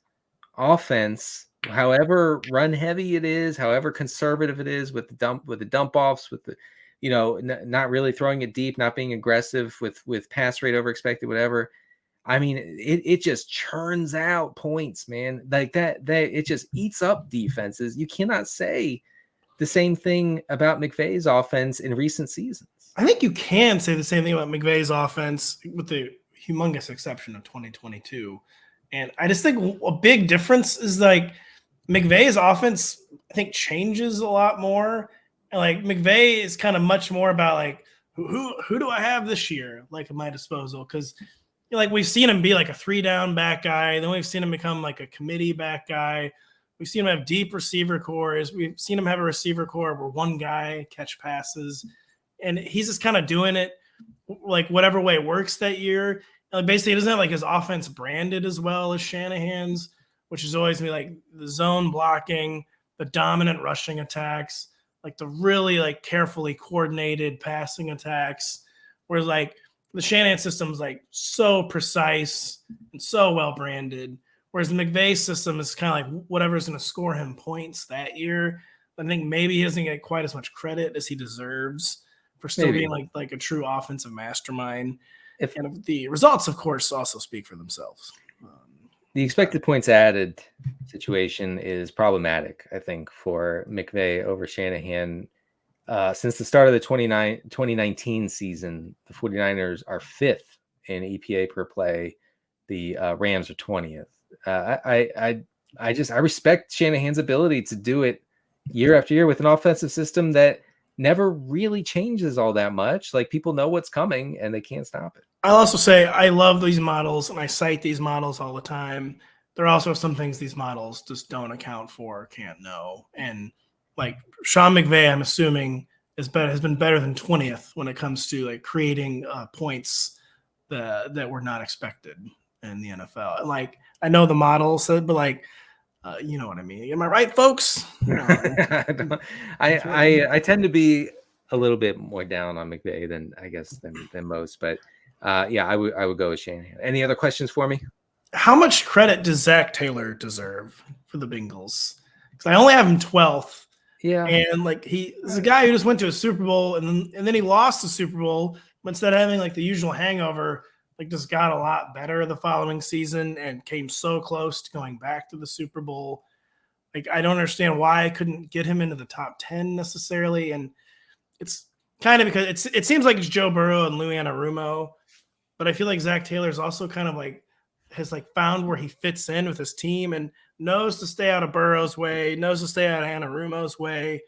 offense, however run heavy it is, however conservative it is with the dump offs, with the, not really throwing it deep, not being aggressive with pass rate over expected, whatever. I mean, it just churns out points, man. Like that it just eats up defenses. You cannot say the same thing about McVay's offense in recent seasons. I think you can say the same thing about McVay's offense, with the humongous exception of 2022. And I just think a big difference is like McVay's offense, I think, changes a lot more. And like McVay is kind of much more about like, who do I have this year, like at my disposal? Because like we've seen him be like a 3-down back guy. Then we've seen him become like a committee back guy. We've seen him have deep receiver cores. We've seen him have a receiver core where one guy catch passes. And he's just kind of doing it like whatever way it works that year. Basically, he doesn't have like his offense branded as well as Shanahan's, which is always be like the zone blocking, the dominant rushing attacks, like the really like carefully coordinated passing attacks. Whereas like the Shanahan system is like so precise and so well branded. Whereas the McVay system is kind of like whatever's going to score him points that year. I think maybe he doesn't get quite as much credit as he deserves for still being like a true offensive mastermind. And the results, of course, also speak for themselves. The expected points added situation is problematic, I think, for McVay over Shanahan. Since the start of the 2019 season, the 49ers are 5th in EPA per play. The Rams are 20th. I respect Shanahan's ability to do it year after year with an offensive system that never really changes all that much. Like, people know what's coming and they can't stop it. I'll also say I love these models and I cite these models all the time. There are also some things these models just don't account for or can't know. And like Sean McVay, I'm assuming has been better than 20th when it comes to like creating points that were not expected in the NFL. And like, I know the model said, but like, you know what I mean? Am I right, folks? I tend to be a little bit more down on McVay than most, but yeah, I would go with Shanahan. Any other questions for me? How much credit does Zac Taylor deserve for the Bengals? Because I only have him 12th. Yeah, and like he's a guy who just went to a Super Bowl and then he lost the Super Bowl, but instead of having like the usual hangover, like just got a lot better the following season and came so close to going back to the Super Bowl. Like, I don't understand why I couldn't get him into the top 10 necessarily. And it's kind of because it seems like it's Joe Burrow and Louis Anarumo, but I feel like Zac Taylor's also kind of like has like found where he fits in with his team and knows to stay out of Burrow's way, knows to stay out of Anarumo's way,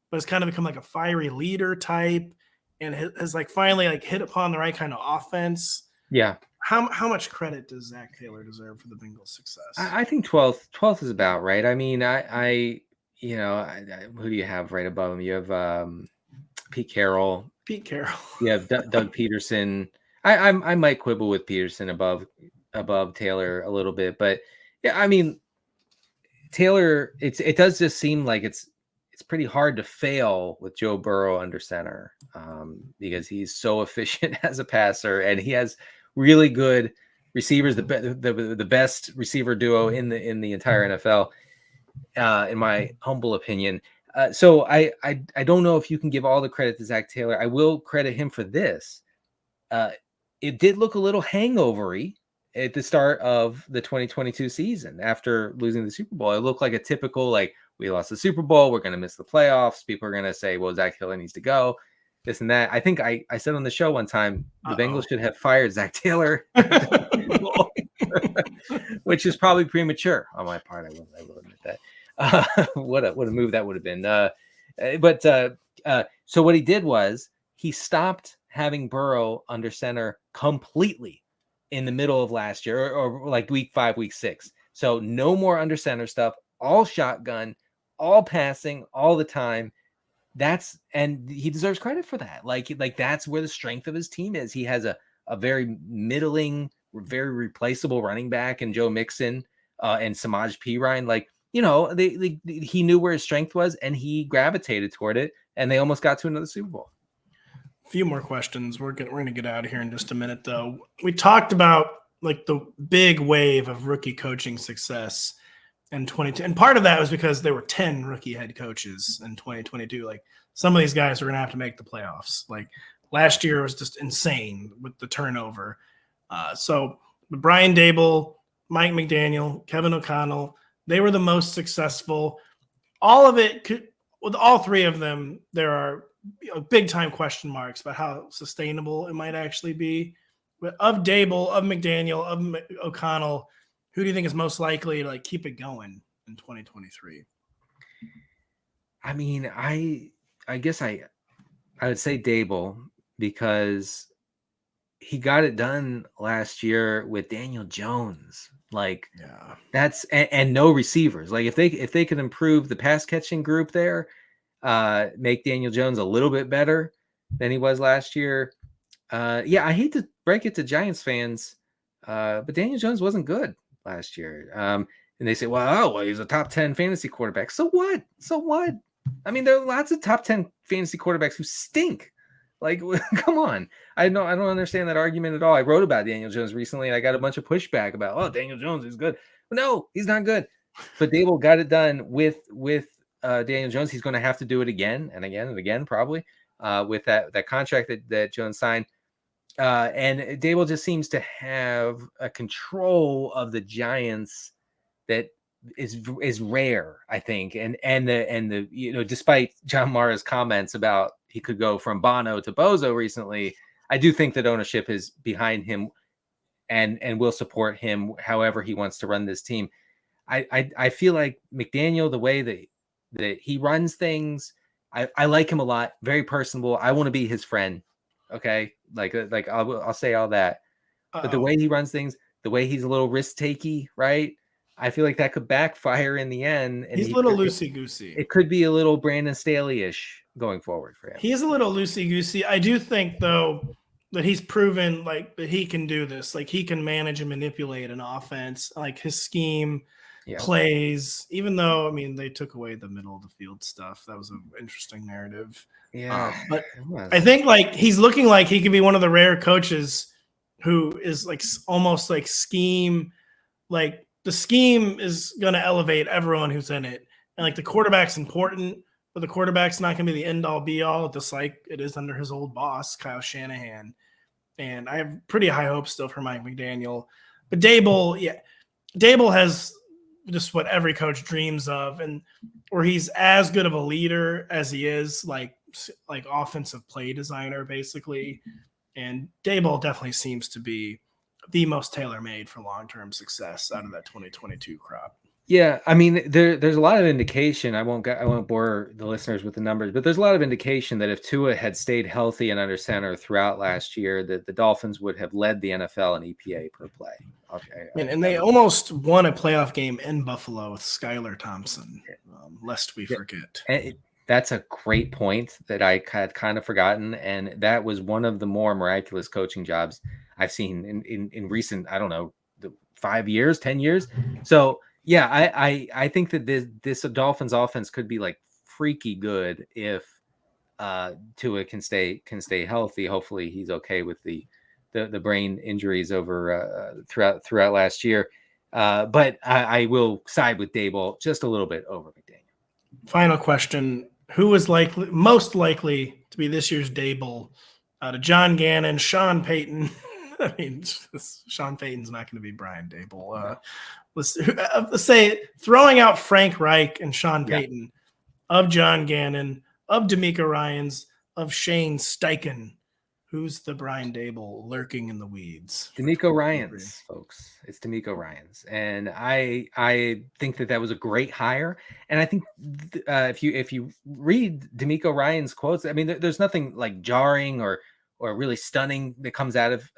but has kind of become like a fiery leader type and has like finally like hit upon the right kind of offense. Yeah. How much credit does Zac Taylor deserve for the Bengals' success? I think 12th is about right. I mean, who do you have right above him? You have Pete Carroll. You have Doug Peterson. I might quibble with Peterson above Taylor a little bit, but yeah, I mean, Taylor, it does just seem like it's pretty hard to fail with Joe Burrow under center, because he's so efficient as a passer and he has really good receivers, the best receiver duo in the entire NFL, in my humble opinion. So I don't know if you can give all the credit to Zac Taylor. I will credit him for this. It did look a little hangovery at the start of the 2022 season after losing the Super Bowl. It looked like a typical, like, we lost the Super Bowl, we're going to miss the playoffs. People are going to say, well, Zac Taylor needs to go, this and that. I think I said on the show one time, the Bengals should have fired Zac Taylor, which is probably premature on my part. I will admit that. What a move that would have been. So what he did was he stopped having Burrow under center completely in the middle of last year, or like week 5, week 6. So no more under center stuff, all shotgun, all passing all the time. And he deserves credit for that. Like that's where the strength of his team is. He has a very middling, very replaceable running back and Joe Mixon and Samaj P. Ryan. Like, he knew where his strength was and he gravitated toward it, and they almost got to another Super Bowl. A few more questions. We're going to get out of here in just a minute, though. We talked about like the big wave of rookie coaching success in 2010. And part of that was because there were 10 rookie head coaches in 2022. Like, some of these guys were going to have to make the playoffs. Like, last year was just insane with the turnover. So Brian Daboll, Mike McDaniel, Kevin O'Connell, they were the most successful. All of it with all three of them, there are big time question marks about how sustainable it might actually be. But of Daboll, of McDaniel, of O'Connell, who do you think is most likely to like keep it going in 2023? I mean, I guess I would say Daboll, because he got it done last year with Daniel Jones. Like, yeah, that's and no receivers. Like, if they could improve the pass catching group there, make Daniel Jones a little bit better than he was last year. I hate to break it to Giants fans, but Daniel Jones wasn't good last year. And they say, well, he's a top 10 fantasy quarterback. So what? I mean, there are lots of top 10 fantasy quarterbacks who stink. Like, come on. I don't understand that argument at all. I wrote about Daniel Jones recently, and I got a bunch of pushback about, Daniel Jones is good. But no, he's not good. But Daboll got it done with Daniel Jones. He's going to have to do it again and again and again, probably, with that contract that Jones signed. And Daboll just seems to have a control of the Giants that is rare, I think. And the despite John Mara's comments about he could go from Bono to Bozo recently, I do think that ownership is behind him and will support him however he wants to run this team. I feel like McDaniel, the way that he runs things, I like him a lot. Very personable. I want to be his friend. Okay, like I'll say all that. But the way he runs things, the way he's a little risk takey, right? I feel like that could backfire in the end. And he's a little loosey-goosey. It could be a little Brandon Staley-ish going forward for him. He's a little loosey-goosey. I do think, though, that he's proven like that he can do this. Like, he can manage and manipulate an offense. Like, his scheme plays, even though, I mean, they took away the middle of the field stuff. That was an interesting narrative. Yeah. But I think like he's looking like he could be one of the rare coaches who is like almost like scheme, like the scheme is going to elevate everyone who's in it. And like the quarterback's important, but the quarterback's not going to be the end all be all, just like it is under his old boss, Kyle Shanahan. And I have pretty high hopes still for Mike McDaniel. But Daboll has just what every coach dreams of, and where he's as good of a leader as he is like offensive play designer, basically. And Daboll definitely seems to be the most tailor-made for long-term success out of that 2022 crop. Yeah, I mean, there's a lot of indication. I won't bore the listeners with the numbers, but there's a lot of indication that if Tua had stayed healthy and under center throughout last year, that the Dolphins would have led the NFL in EPA per play. Okay, and they almost won a playoff game in Buffalo with Skylar Thompson, lest we forget. That's a great point that I had kind of forgotten, and that was one of the more miraculous coaching jobs I've seen in recent, I don't know, 5 years, 10 years. So. Yeah, I think that this Dolphins offense could be like freaky good if Tua can stay healthy. Hopefully he's okay with the brain injuries over throughout last year. But I will side with Daboll just a little bit over McDaniel. Final question: who is most likely to be this year's Daboll? Out of John Gannon, Sean Payton. I mean, Sean Payton's not going to be Brian Daboll. Let's say throwing out Frank Reich and Sean Payton, of John Gannon, of D'Amico Ryans, of Shane Steichen. Who's the Brian Dable lurking in the weeds? D'Amico Ryans, folks. It's D'Amico Ryans, and I think that was a great hire. And I think if you read D'Amico Ryans' quotes, I mean, there's nothing like jarring or really stunning that comes out of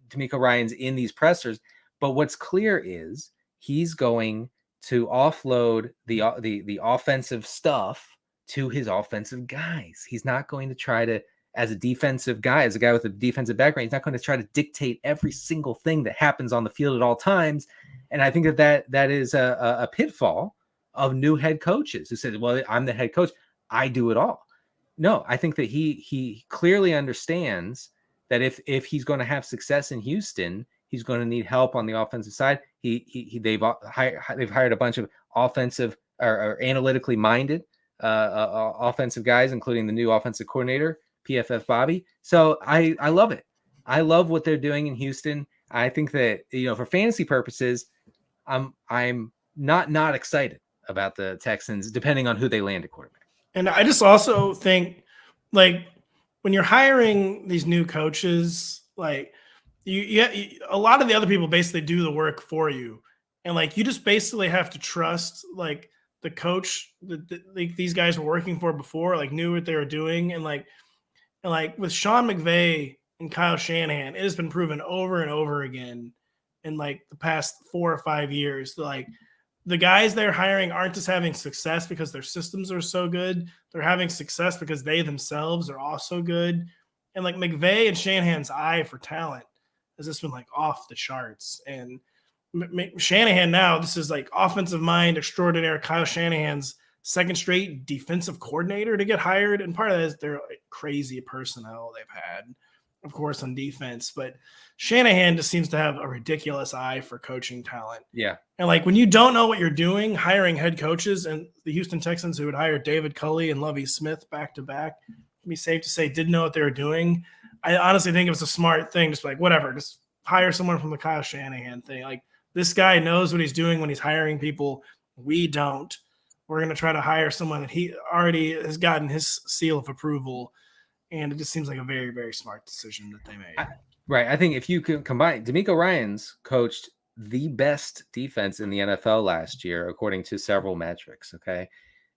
D'Amico Ryans in these pressers. But what's clear is he's going to offload the offensive stuff to his offensive guys. He's not going to try to, as a defensive guy, as a guy with a defensive background, he's not going to try to dictate every single thing that happens on the field at all times. And I think that is a pitfall of new head coaches who said, well, I'm the head coach, I do it all. No, I think that he clearly understands that if he's going to have success in Houston, he's going to need help on the offensive side. They've hired a bunch of offensive or analytically minded offensive guys, including the new offensive coordinator, PFF Bobby. So I love it. I love what they're doing in Houston. I think that, for fantasy purposes, I'm not excited about the Texans, depending on who they land at quarterback. And I just also think, like, when you're hiring these new coaches, like, a lot of the other people basically do the work for you, and like you just basically have to trust like the coach that like these guys were working for before, like knew what they were doing, and like with Sean McVay and Kyle Shanahan, it has been proven over and over again in like the past 4 or 5 years. Like the guys they're hiring aren't just having success because their systems are so good; they're having success because they themselves are also good. And like McVay and Shanahan's eye for talent has just been like off the charts. And Shanahan now, this is like offensive mind extraordinaire Kyle Shanahan's second straight defensive coordinator to get hired. And part of that is their like crazy personnel they've had, of course, on defense. But Shanahan just seems to have a ridiculous eye for coaching talent. Yeah. And like when you don't know what you're doing, hiring head coaches, and the Houston Texans, who would hire David Culley and Lovie Smith back to back, it'd be safe to say didn't know what they were doing. I honestly think it was a smart thing. Just like, whatever, just hire someone from the Kyle Shanahan thing. Like, this guy knows what he's doing when he's hiring people. We don't. We're going to try to hire someone that he already has gotten his seal of approval. And it just seems like a very, very smart decision that they made. Right. I think if you can combine, D'Amico Ryans coached the best defense in the NFL last year, according to several metrics. Okay.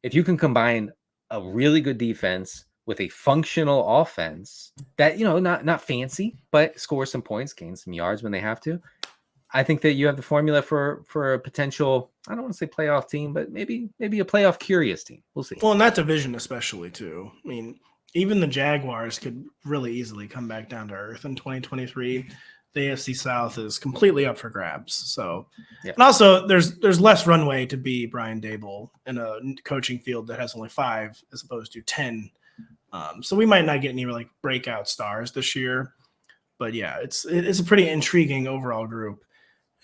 If you can combine a really good defense with a functional offense that, not fancy, but score some points, gain some yards when they have to, I think that you have the formula for a potential, I don't want to say playoff team, but maybe a playoff curious team. We'll see. Well, in that division especially too. I mean, even the Jaguars could really easily come back down to earth in 2023. The AFC South is completely up for grabs. So, yeah. And also there's less runway to be Brian Dable in a coaching field that has only 5 as opposed to 10. So we might not get any like breakout stars this year, but yeah, it's a pretty intriguing overall group.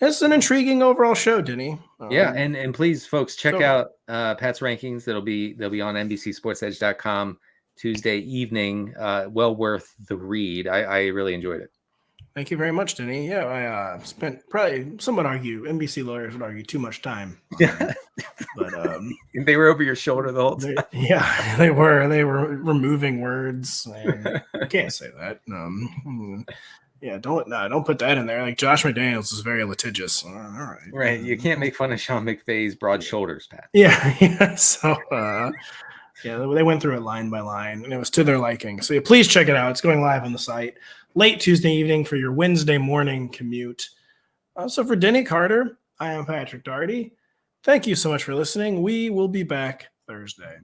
It's an intriguing overall show, Denny. Yeah, and please, folks, check out Pat's rankings. They'll be on NBCSportsEdge.com Tuesday evening. Well worth the read. I really enjoyed it. Thank you very much, Denny. Yeah, I spent probably, some would argue, NBC lawyers would argue, too much time. Yeah. But they were over your shoulder the whole time. They were removing words. I can't say that. Yeah, don't put that in there. Like Josh McDaniels is very litigious. All right. Right. You can't make fun of Sean McVay's broad shoulders, Pat. Yeah. So they went through it line by line, and it was to their liking. So please check it out. It's going live on the site late Tuesday evening for your Wednesday morning commute. So for Denny Carter, I am Patrick Daugherty. Thank you so much for listening. We will be back Thursday.